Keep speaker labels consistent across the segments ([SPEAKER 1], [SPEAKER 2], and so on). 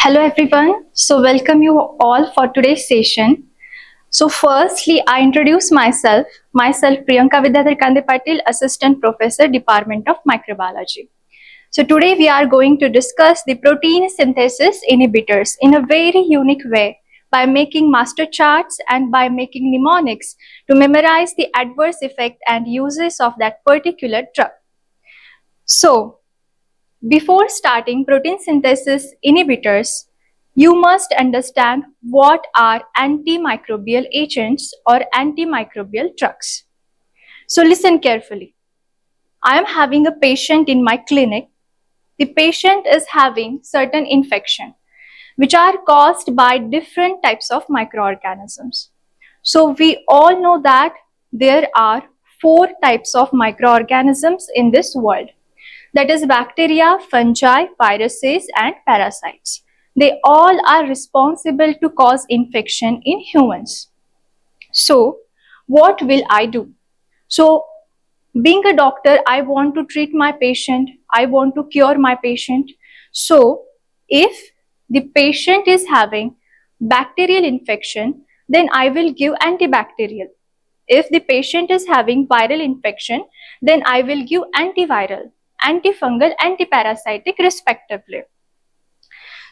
[SPEAKER 1] Hello everyone. So welcome you all for today's session. So firstly, I introduce myself. Myself Priyanka Vidyadhar Kande Patil, Assistant Professor, Department of Microbiology. So today we are going to discuss the protein synthesis inhibitors in a very unique way by making master charts and by making mnemonics to memorize the adverse effect and uses of that particular drug. So before starting protein synthesis inhibitors, you must understand what are antimicrobial agents or antimicrobial drugs. So listen carefully. I am having a patient in my clinic. The patient is having certain infection which are caused by different types of microorganisms. So we all know that there are 4 types of microorganisms in this world. That is bacteria, fungi, viruses and parasites. They all are responsible to cause infection in humans. So what will I do? So being a doctor, I want to treat my patient, I want to cure my patient. So if the patient is having bacterial infection, then I will give antibacterial. If the patient is having viral infection, then I will give antiviral, antifungal, antiparasitic respectively.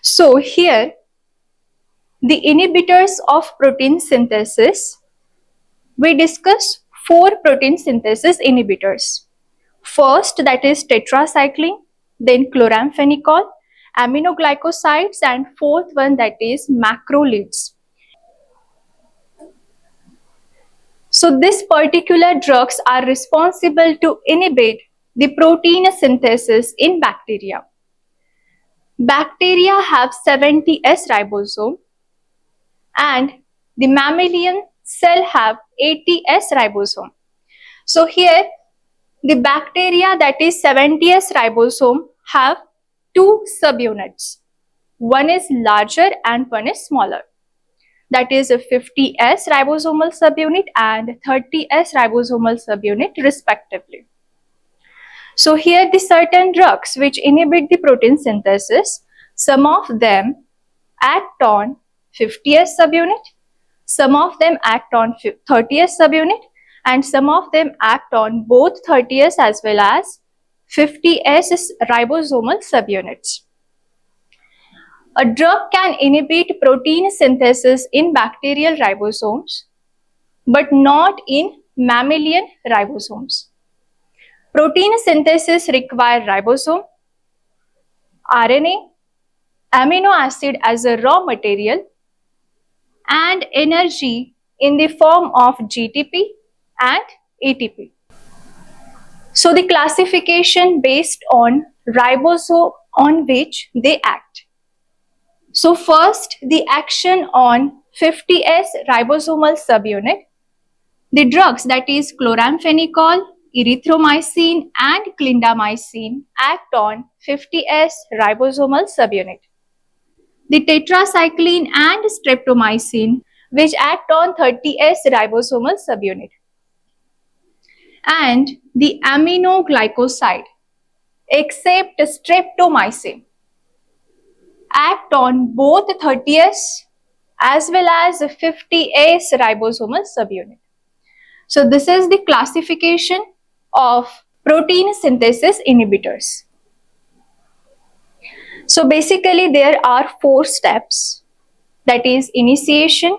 [SPEAKER 1] So here, the inhibitors of protein synthesis, we discuss 4 protein synthesis inhibitors. First, that is tetracycline, then chloramphenicol, aminoglycosides, and fourth one, that is macrolides. So these particular drugs are responsible to inhibit the protein synthesis in bacteria. Bacteria have 70S ribosome and the mammalian cell have 80S ribosome. So here the bacteria that is 70S ribosome have 2 subunits. One is larger and one is smaller. That is a 50S ribosomal subunit and 30S ribosomal subunit respectively. So here the certain drugs which inhibit the protein synthesis, some of them act on 50S subunit, some of them act on 30S subunit, and some of them act on both 30S as well as 50S ribosomal subunits. A drug can inhibit protein synthesis in bacterial ribosomes, but not in mammalian ribosomes. Protein synthesis requires ribosome, RNA, amino acid as a raw material, and energy in the form of GTP and ATP. So the classification based on ribosome on which they act. So first, the action on 50S ribosomal subunit. The drugs, that is chloramphenicol, erythromycin and clindamycin, act on 50S ribosomal subunit. The tetracycline and streptomycin, which act on 30S ribosomal subunit. And the aminoglycoside, except streptomycin, act on both 30S as well as 50S ribosomal subunit. So this is the classification of protein synthesis inhibitors. So basically there are 4 steps, that is initiation,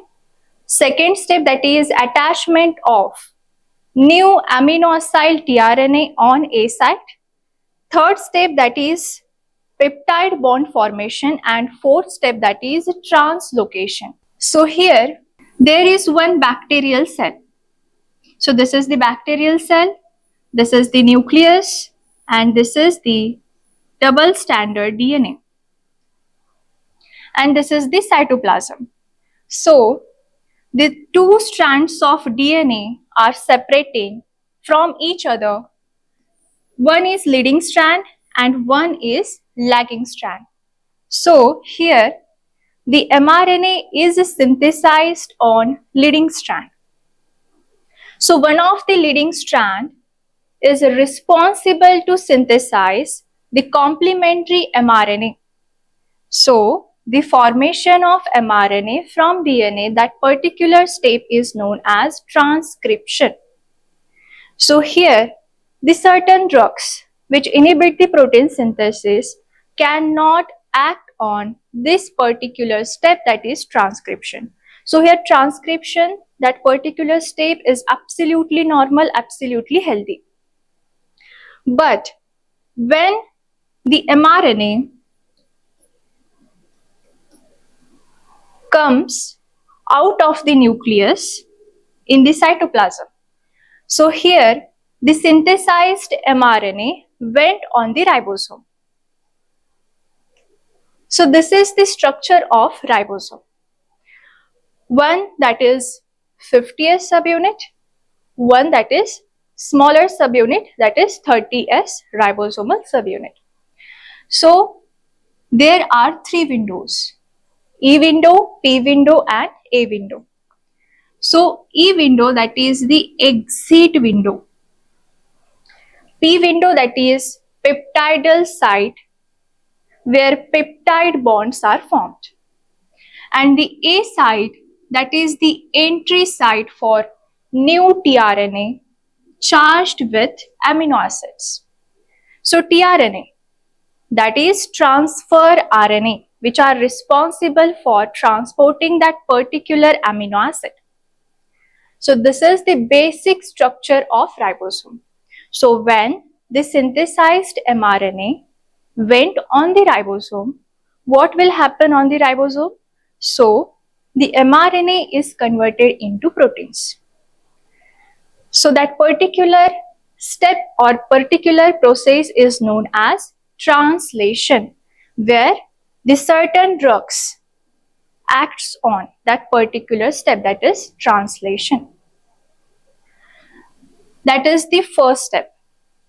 [SPEAKER 1] second step that is attachment of new amino acyl tRNA on A site, third step that is peptide bond formation, and fourth step that is translocation. So here there is one bacterial cell. So this is the bacterial cell, this is the nucleus, and this is the double stranded DNA. And this is the cytoplasm. So the 2 strands of DNA are separating from each other. One is leading strand and one is lagging strand. So here the mRNA is synthesized on leading strand. So one of the leading strand is responsible to synthesize the complementary mRNA. So the formation of mRNA from DNA, that particular step is known as transcription. So here, the certain drugs which inhibit the protein synthesis cannot act on this particular step, that is transcription. So here transcription, that particular step is absolutely normal, absolutely healthy. But when the mRNA comes out of the nucleus in the cytoplasm, so here the synthesized mRNA went on the ribosome. So this is the structure of ribosome. One that is 50s subunit, one that is smaller subunit, that is 30s ribosomal subunit. So there are three windows: E window, P window and A window. So E window, that is the exit window. P window, that is peptidal site where peptide bonds are formed. And the A site, that is the entry site for new tRNA charged with amino acids. So tRNA, that is transfer RNA, which are responsible for transporting that particular amino acid. So this is the basic structure of ribosome. So when the synthesized mRNA went on the ribosome, what will happen on the ribosome? So the mRNA is converted into proteins. So that particular step or particular process is known as translation, where the certain drugs acts on that particular step, that is translation. That is the first step.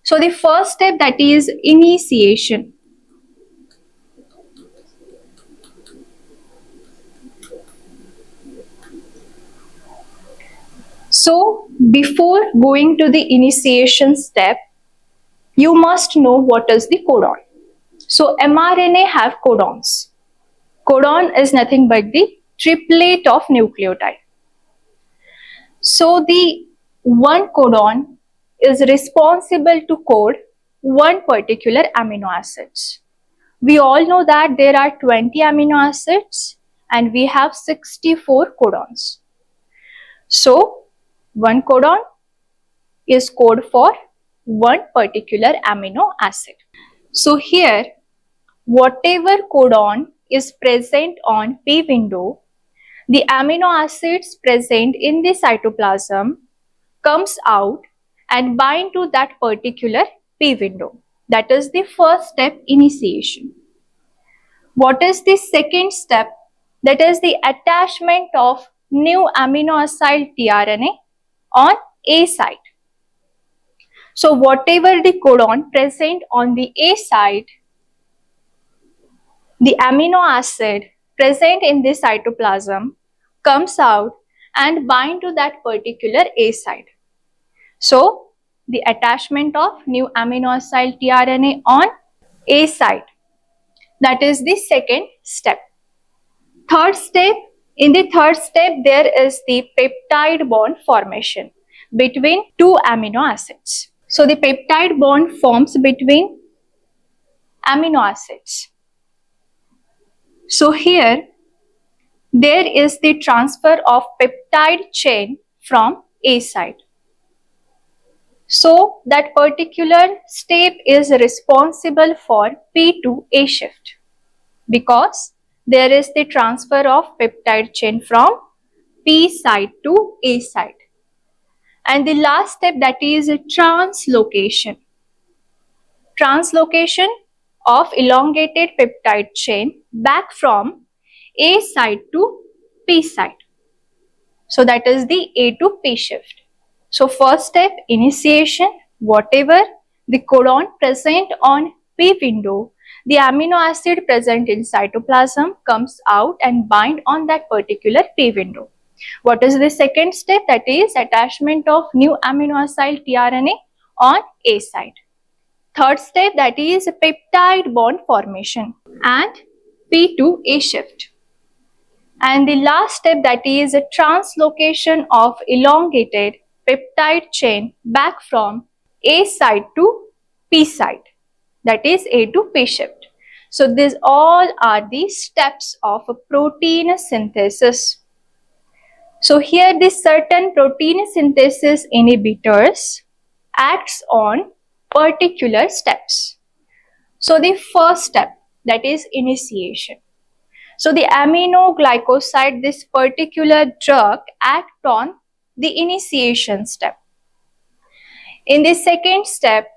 [SPEAKER 1] So the first step, that is initiation. So before going to the initiation step, you must know what is the codon. So mRNA have codons. Codon is nothing but the triplet of nucleotide. So the one codon is responsible to code one particular amino acids. We all know that there are 20 amino acids and we have 64 codons. So one codon is code for one particular amino acid. So here, whatever codon is present on P window, the amino acids present in the cytoplasm comes out and bind to that particular P window. That is the first step, initiation. What is the second step? That is the attachment of new amino acid tRNA on A site. So whatever the codon present on the A site, the amino acid present in the cytoplasm comes out and bind to that particular A site. So the attachment of new amino acid tRNA on A site, that is the second step. Third step, in the third step there is the peptide bond formation between two amino acids. So the peptide bond forms between amino acids. So here there is the transfer of peptide chain from A site. So that particular step is responsible for P to A shift, because there is the transfer of peptide chain from P site to A site. And the last step, that is translocation. Translocation of elongated peptide chain back from A site to P site. So that is the A to P shift. So first step, initiation. Whatever the codon present on P window, the amino acid present in cytoplasm comes out and bind on that particular P window. What is the second step? That is attachment of new amino acid tRNA on A site. Third step, that is peptide bond formation. And P to A shift. And the last step, that is a translocation of elongated peptide chain back from A site to P site, that is A to P shift. So these all are the steps of a protein synthesis. So here the certain protein synthesis inhibitors acts on particular steps. So the first step, that is initiation. So the aminoglycoside, this particular drug, act on the initiation step. In the second step,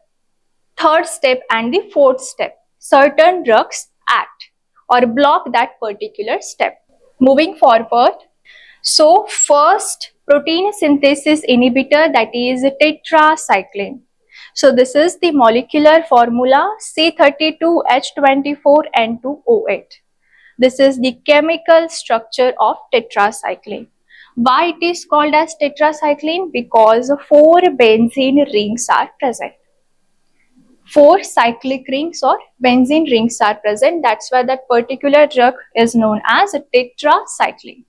[SPEAKER 1] third step and the fourth step, certain drugs act or block that particular step. Moving forward, so first protein synthesis inhibitor, that is tetracycline. So this is the molecular formula C32H24N2O8. This is the chemical structure of tetracycline. Why it is called as tetracycline? Because 4 benzene rings are present. 4 cyclic rings or benzene rings are present. That's why that particular drug is known as tetracycline.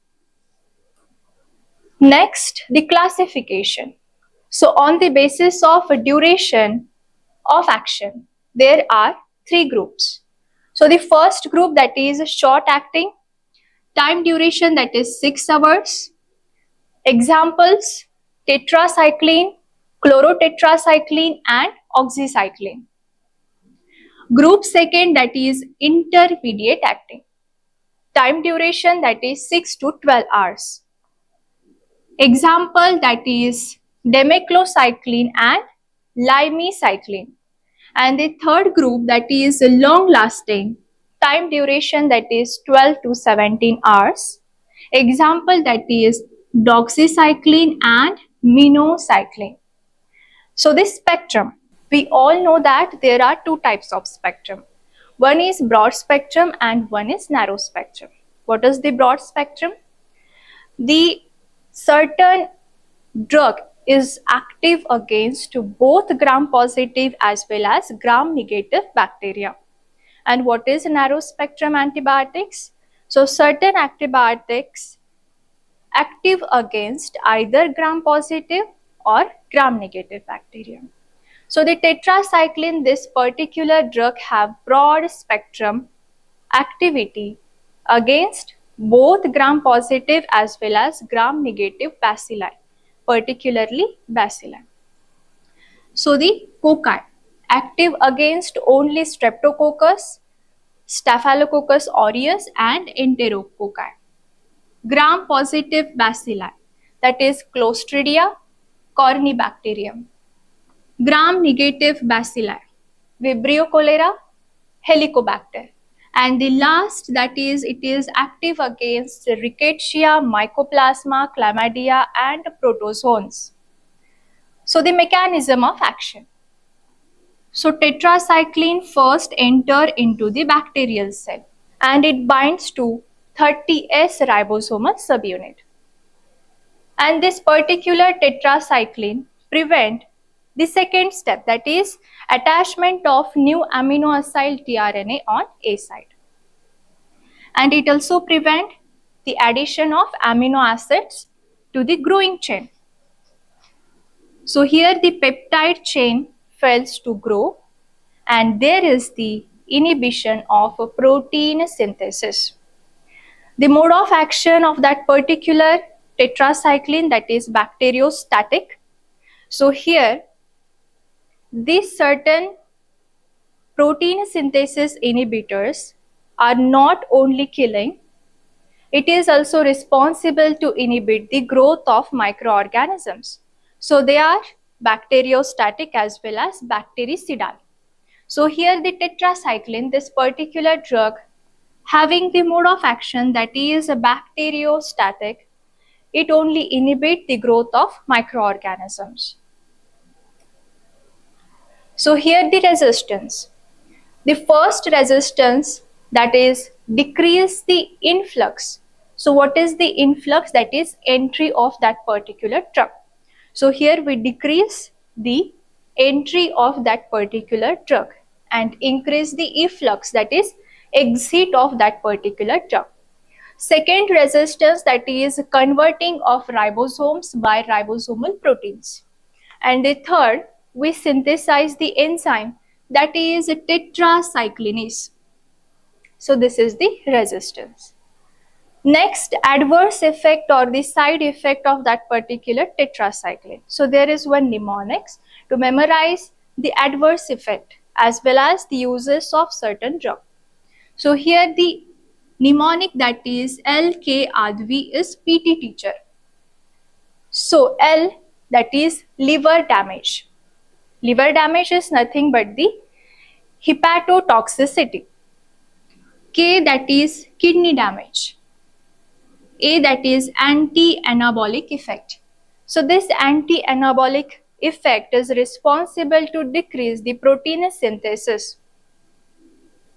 [SPEAKER 1] Next, the classification. So on the basis of duration of action, there are 3 groups. So the first group, that is short acting, time duration, that is 6 hours. Examples: tetracycline, chlorotetracycline and oxycycline. Group second, that is intermediate acting, time duration, that is 6 to 12 hours. Example, that is demeclocycline and limecycline. And the third group, that is long lasting, time duration, that is 12 to 17 hours. Example, that is doxycycline and minocycline. So this spectrum, we all know that there are 2 types of spectrum. One is broad spectrum and one is narrow spectrum. What is the broad spectrum? The certain drug is active against both gram-positive as well as gram-negative bacteria. And what is narrow spectrum antibiotics? So certain antibiotics active against either gram-positive or gram-negative bacteria. So the tetracycline, this particular drug, have broad spectrum activity against both gram-positive as well as gram-negative bacilli, particularly bacilli. So the cocci, active against only Streptococcus, Staphylococcus aureus and Enterococci. Gram-positive bacilli, that is Clostridia, Corynebacterium. Gram-negative bacilli, Vibrio cholera, Helicobacter. And the last, that is, it is active against Rickettsia, Mycoplasma, Chlamydia and protozoans. So the mechanism of action. So tetracycline first enter into the bacterial cell and it binds to 30S ribosomal subunit. And this particular tetracycline prevent the second step, that is attachment of new amino-acyl tRNA on A site. And it also prevent the addition of amino acids to the growing chain. So here the peptide chain fails to grow and there is the inhibition of a protein synthesis. The mode of action of that particular tetracycline, that is bacteriostatic. So here these certain protein synthesis inhibitors are not only killing, it is also responsible to inhibit the growth of microorganisms. So they are bacteriostatic as well as bactericidal. So here the tetracycline, this particular drug, having the mode of action that is bacteriostatic, it only inhibits the growth of microorganisms. So here the resistance. The first resistance, that is decrease the influx. So what is the influx? That is entry of that particular drug. So here we decrease the entry of that particular drug and increase the efflux, that is exit of that particular drug. Second resistance, that is converting of ribosomes by ribosomal proteins. And the third, we synthesize the enzyme, that is tetracyclinase. So this is the resistance. Next, adverse effect or the side effect of that particular tetracycline. So there is one mnemonics to memorize the adverse effect as well as the uses of certain drug. So here the mnemonic, that is LK Advi, is PT teacher. So L, that is liver damage. Liver damage is nothing but the hepatotoxicity. K, that is kidney damage. A, that is anti-anabolic effect. So this anti-anabolic effect is responsible to decrease the protein synthesis.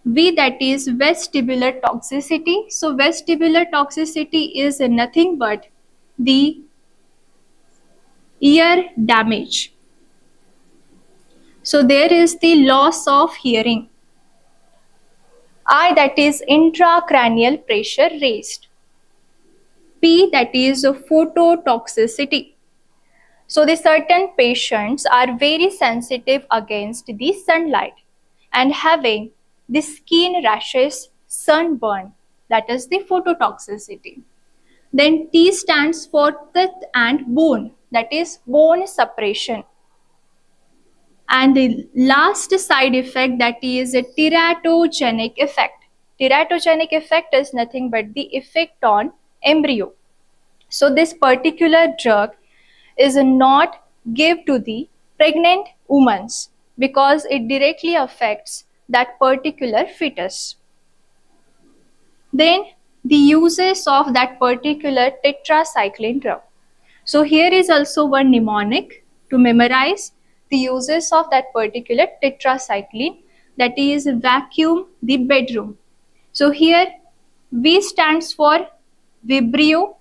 [SPEAKER 1] V, that is vestibular toxicity. So vestibular toxicity is nothing but the ear damage. So there is the loss of hearing. I, that is intracranial pressure raised. P, that is phototoxicity. So the certain patients are very sensitive against the sunlight and having the skin rashes, sunburn, that is the phototoxicity. Then T stands for teeth and bone, that is bone suppression. And the last side effect, that is a teratogenic effect. Teratogenic effect is nothing but the effect on embryo. So this particular drug is not given to the pregnant women because it directly affects that particular fetus. Then the uses of that particular tetracycline drug. So here is also one mnemonic to memorize the uses of that particular tetracycline, that is vacuum the bedroom. So here V stands for Vibrio.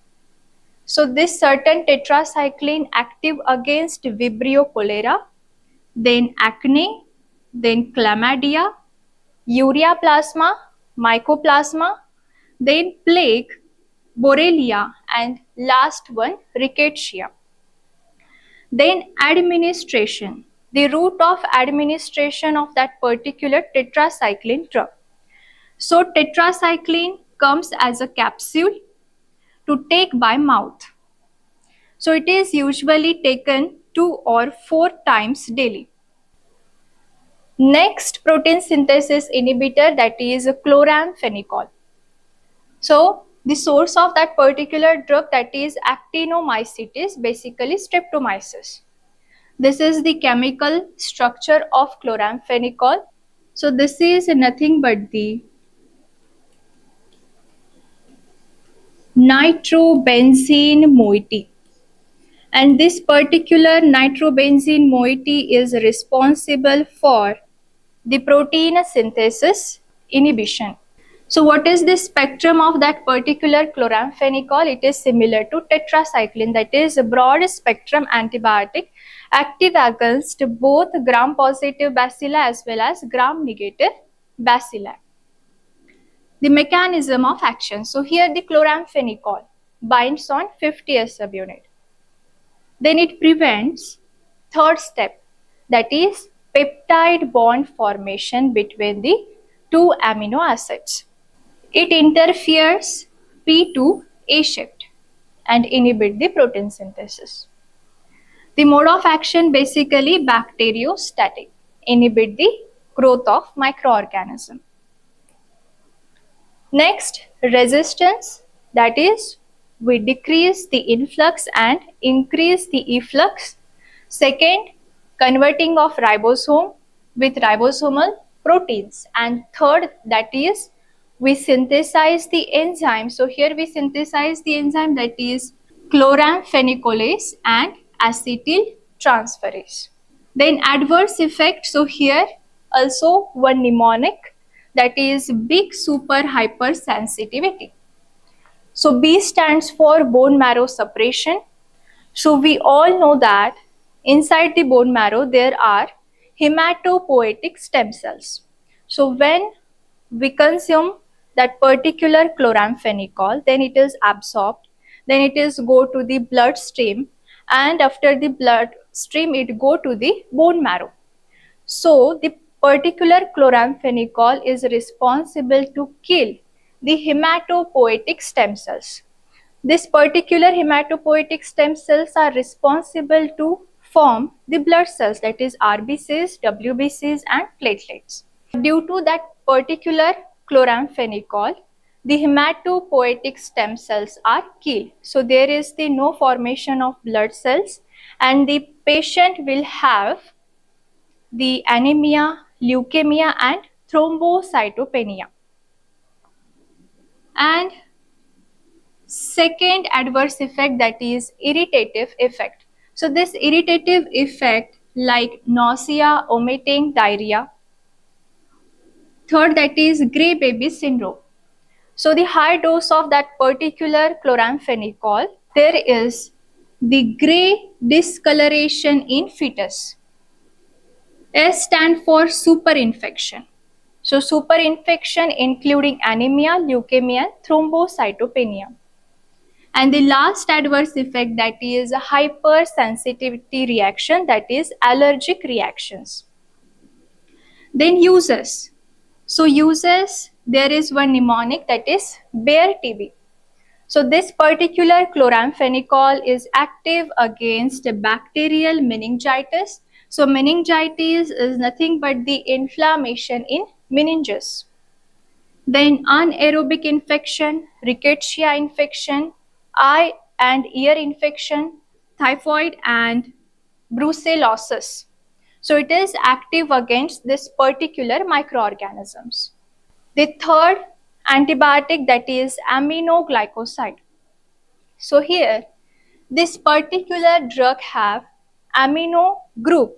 [SPEAKER 1] So this certain tetracycline active against Vibrio cholera, then acne, then chlamydia, ureaplasma, mycoplasma, then plague, Borrelia, and last one rickettsia. Then administration, the route of administration of that particular tetracycline drug. So tetracycline comes as a capsule to take by mouth. So it is usually taken 2 or 4 times daily. Next protein synthesis inhibitor, that is chloramphenicol. So the source of that particular drug, that is actinomycetes, basically streptomyces. This is the chemical structure of chloramphenicol. So this is nothing but the nitrobenzene moiety. And this particular nitrobenzene moiety is responsible for the protein synthesis inhibition. So what is the spectrum of that particular chloramphenicol? It is similar to tetracycline, that is a broad spectrum antibiotic active against both gram-positive bacilli as well as gram-negative bacilli. The mechanism of action. So here the chloramphenicol binds on 50S subunit. Then it prevents third step, that is peptide bond formation between the two amino acids. It interferes P2A shift and inhibit the protein synthesis. The mode of action basically bacteriostatic, inhibit the growth of microorganism. Next, resistance, that is we decrease the influx and increase the efflux. Second, converting of ribosome with ribosomal proteins. And third, that is we synthesize the enzyme. So here we synthesize the enzyme, that is chloramphenicol and acetyltransferase. Then adverse effect. So here also one mnemonic, that is big super hypersensitivity. So B stands for bone marrow suppression. So we all know that inside the bone marrow there are hematopoietic stem cells. So when we consume that particular chloramphenicol, then it is absorbed, then it is go to the bloodstream, and after the bloodstream it go to the bone marrow. So the particular chloramphenicol is responsible to kill the hematopoietic stem cells. This particular hematopoietic stem cells are responsible to form the blood cells, that is RBCs, WBCs and platelets. Due to that particular chloramphenicol, the hematopoietic stem cells are killed. So there is the no formation of blood cells and the patient will have the anemia, leukemia and thrombocytopenia. And second adverse effect, that is irritative effect. So this irritative effect like nausea, vomiting, diarrhea. Third, that is gray baby syndrome. So the high dose of that particular chloramphenicol, there is the gray discoloration in fetus. S stand for superinfection. So superinfection including anemia, leukemia and thrombocytopenia. And the last adverse effect, that is a hypersensitivity reaction, that is allergic reactions. Then uses. So uses, there is one mnemonic, that is Bayer TB. So this particular chloramphenicol is active against bacterial meningitis. So meningitis is nothing but the inflammation in meninges. Then anaerobic infection, rickettsia infection, eye and ear infection, typhoid and brucellosis. So it is active against this particular microorganisms. The third antibiotic, that is aminoglycoside. So here this particular drug have amino group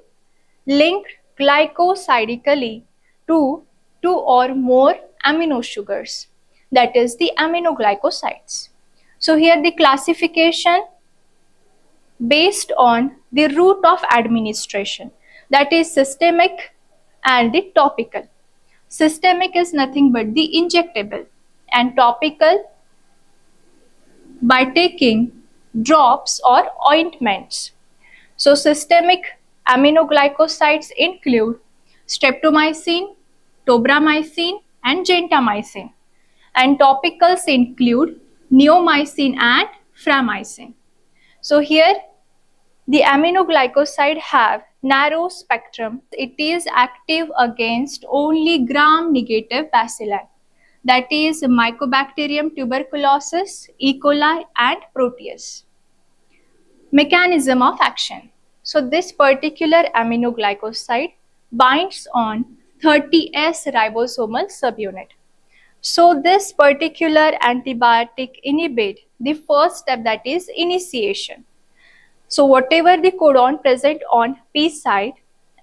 [SPEAKER 1] linked glycosidically to two or more amino sugars, that is the aminoglycosides. So here the classification based on the route of administration, that is systemic and the topical. Systemic is nothing but the injectable and topical by taking drops or ointments. So systemic aminoglycosides include streptomycin, tobramycin and gentamicin, and topicals include neomycin and framycin. So here the aminoglycoside have narrow spectrum. It is active against only gram-negative bacilli, that is Mycobacterium tuberculosis, E. coli and Proteus. Mechanism of action. So this particular aminoglycoside binds on 30S ribosomal subunit. So this particular antibiotic inhibit the first step, that is initiation. So whatever the codon present on P side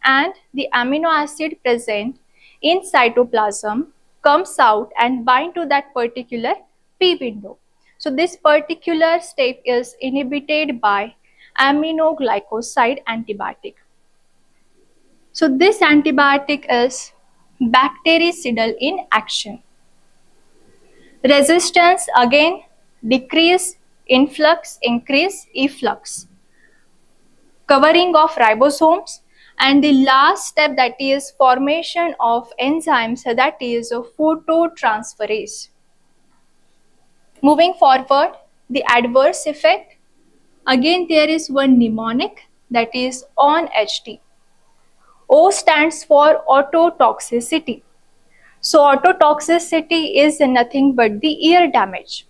[SPEAKER 1] and the amino acid present in cytoplasm comes out and bind to that particular P window. So this particular step is inhibited by aminoglycoside antibiotic. So this antibiotic is bactericidal in action. Resistance, again decrease, influx, increase, efflux. Covering of ribosomes, and the last step, that is formation of enzymes, that is phototransferase. Moving forward, the adverse effect, again there is one mnemonic, that is ON-HT. O stands for ototoxicity. So ototoxicity is nothing but the ear damage.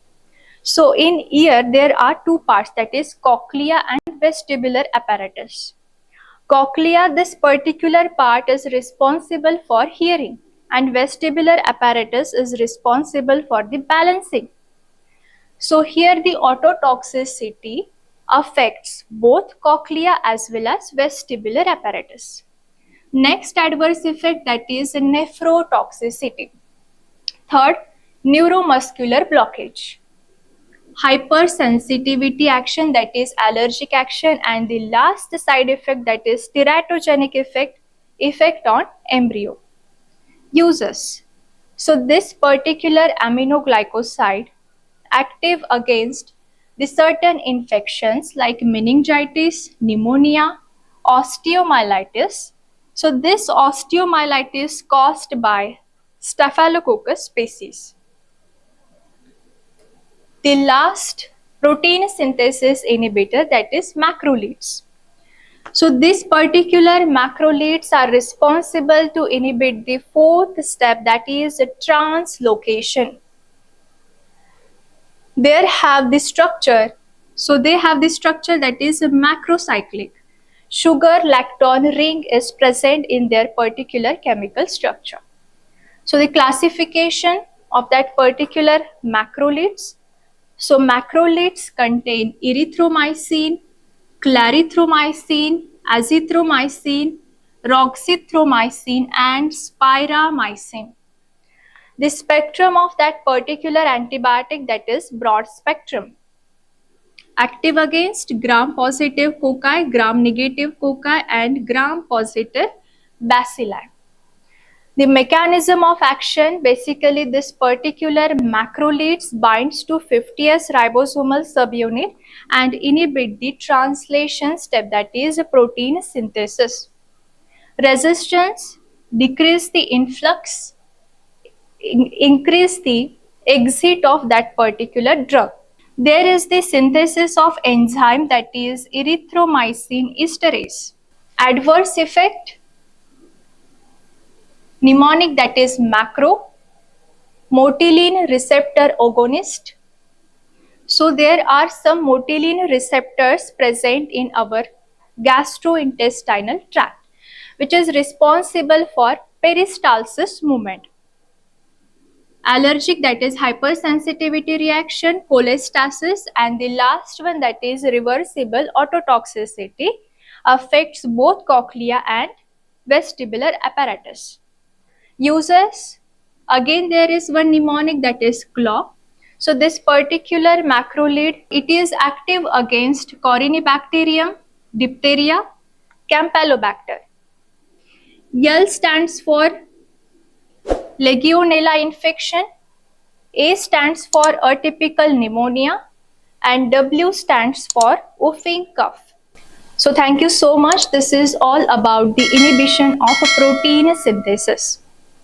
[SPEAKER 1] So in ear there are two parts, that is cochlea and vestibular apparatus. Cochlea, this particular part is responsible for hearing, and vestibular apparatus is responsible for the balancing. So here the ototoxicity affects both cochlea as well as vestibular apparatus. Next adverse effect, that is nephrotoxicity. Third, neuromuscular blockage. Hypersensitivity action, that is allergic action, and the last side effect, that is teratogenic effect on embryo. Uses. So this particular aminoglycoside active against the certain infections like meningitis, pneumonia, osteomyelitis. So this osteomyelitis caused by Staphylococcus species. The last protein synthesis inhibitor, that is macrolides. So these particular macrolides are responsible to inhibit the fourth step, that is translocation. They have the structure that is macrocyclic. Sugar lactone ring is present in their particular chemical structure. So the classification of that particular macrolides. So macrolides contain erythromycin, clarithromycin, azithromycin, roxithromycin and spiramycin. The spectrum of that particular antibiotic, that is broad spectrum. Active against gram-positive cocci, gram-negative cocci and gram-positive bacilli. The mechanism of action, basically this particular macrolides binds to 50S ribosomal subunit and inhibit the translation step, that is protein synthesis. Resistance, decrease the influx, increase the exit of that particular drug. There is the synthesis of enzyme, that is erythromycin esterase. Adverse effect, mnemonic, that is macro, motilin receptor agonist. So there are some motilin receptors present in our gastrointestinal tract, which is responsible for peristalsis movement. Allergic, that is hypersensitivity reaction, cholestasis, and the last one, that is reversible ototoxicity, affects both cochlea and vestibular apparatus. Uses, again there is one mnemonic, that is CLAW. So this particular macrolide, it is active against Corynebacterium, diphtheria, Campylobacter. L stands for Legionella infection, A stands for atypical pneumonia, and W stands for whooping cough. So thank you so much. This is all about the inhibition of a protein synthesis.